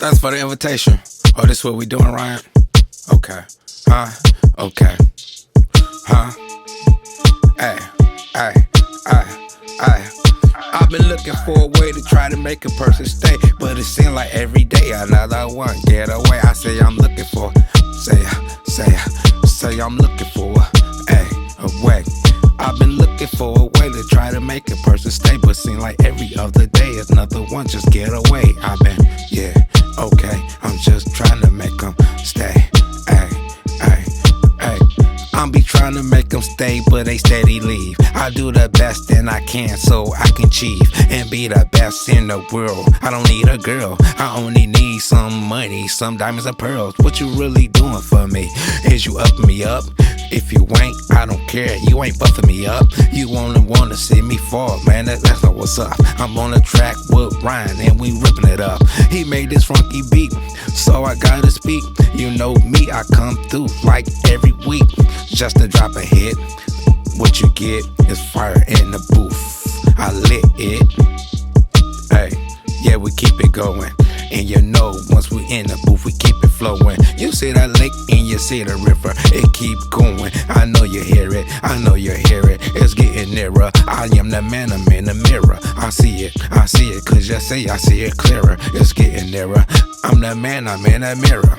Thanks for the invitation. Oh, this what we doing, Ryan? Okay. Huh? Okay. Huh? Ay, ay, ay, ay. I've been looking for a way to try to make a person stay, but it seems like every day another one get away. I say I'm looking for, say I'm looking for a way. I've been looking for a way to try to make a person stay, but seem like every other day another one just get away. I've been, yeah, okay, I'm just trying to make them stay. I'm be trying to make them stay, but they steady leave. I do the best that I can so I can achieve and be the best in the world. I don't need a girl, I only need some money, some diamonds and pearls. What you really doing for me? Is you upping me up? If you ain't, I don't care, you ain't buffing me up. You only wanna see me fall, man, that's not what's up. I'm on the track with Ryan and we ripping it up. He made this funky beat, so I gotta speak. You know me, I come through like every week just to drop a hit. What you get is fire in the booth. I lit it. Hey, yeah, we keep it going. And you know, once we in the booth, we keep it flowing. You see that lake and you see the river, it keep going. I know you hear it, I know you hear it. It's getting nearer. I am the man, I'm in the mirror. I see it, cause you say I see it clearer. It's getting nearer. I'm the man, I'm in the mirror.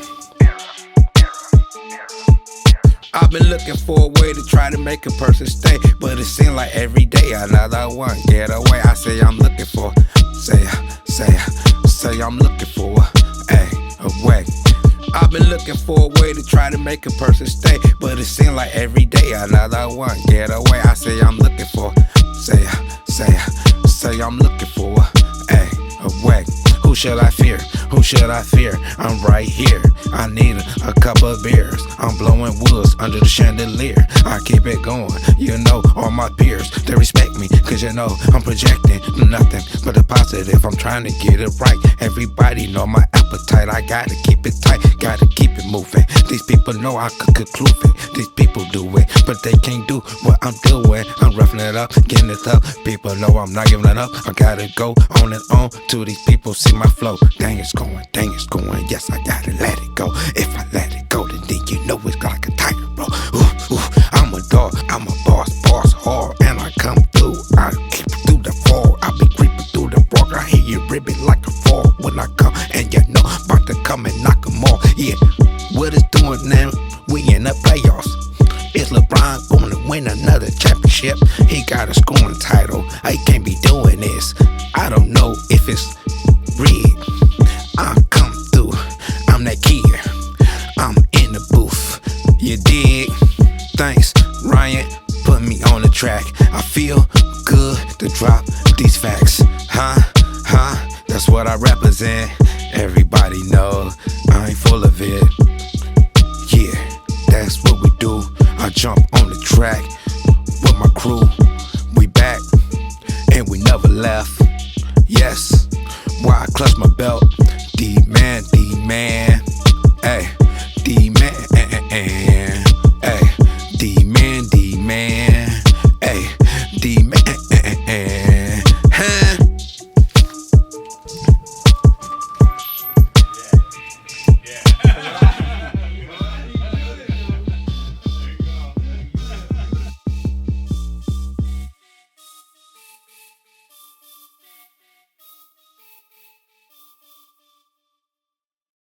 I've been looking for a way to try to make a person stay, but it seems like every day another one get away. I say I'm looking for, say I'm looking for a way. I've been looking for a way to try to make a person stay, but it seems like every day another one get away. I say I'm looking for, say I'm looking for a way. Who should I fear? Who should I fear? I'm right here. I need a couple of beers. I'm blowing woods under the chandelier. I keep it going. You know, all my peers, they respect me, cause you know I'm projecting nothing but the positive. I'm trying to get it right. Everybody know my appetite. I gotta keep it tight, gotta keep it moving. These people know I could conclude it. These people do it, but they can't do what I'm doing. I'm roughing it up, getting it up. People know I'm not giving it up. I gotta go on and on till these people see my flow. Dang, it's going, yes, I gotta let it go. If I let it go, then you know it's like a tiger, bro. I'm a dog, I'm a boss hard, and I come through. I keep through the fall, I be creeping through the rock. I hear you ribbon like a fall when I come, and you know, about to come and knock them off. Yeah, what it's doing now, we in the playoffs. Is LeBron gonna win another championship? He got a scoring title, he can't be doing this. I don't know if it's rigged. I come through, I'm that kid, I'm in the booth, you dig? Thanks, Ryan, put me on the track. I feel good to drop these facts. That's what I represent. Everybody know I ain't full of it. Yeah, that's what we do. I jump on the track with my crew. We back, and we never left. Yes, why I clutch my belt. D-man,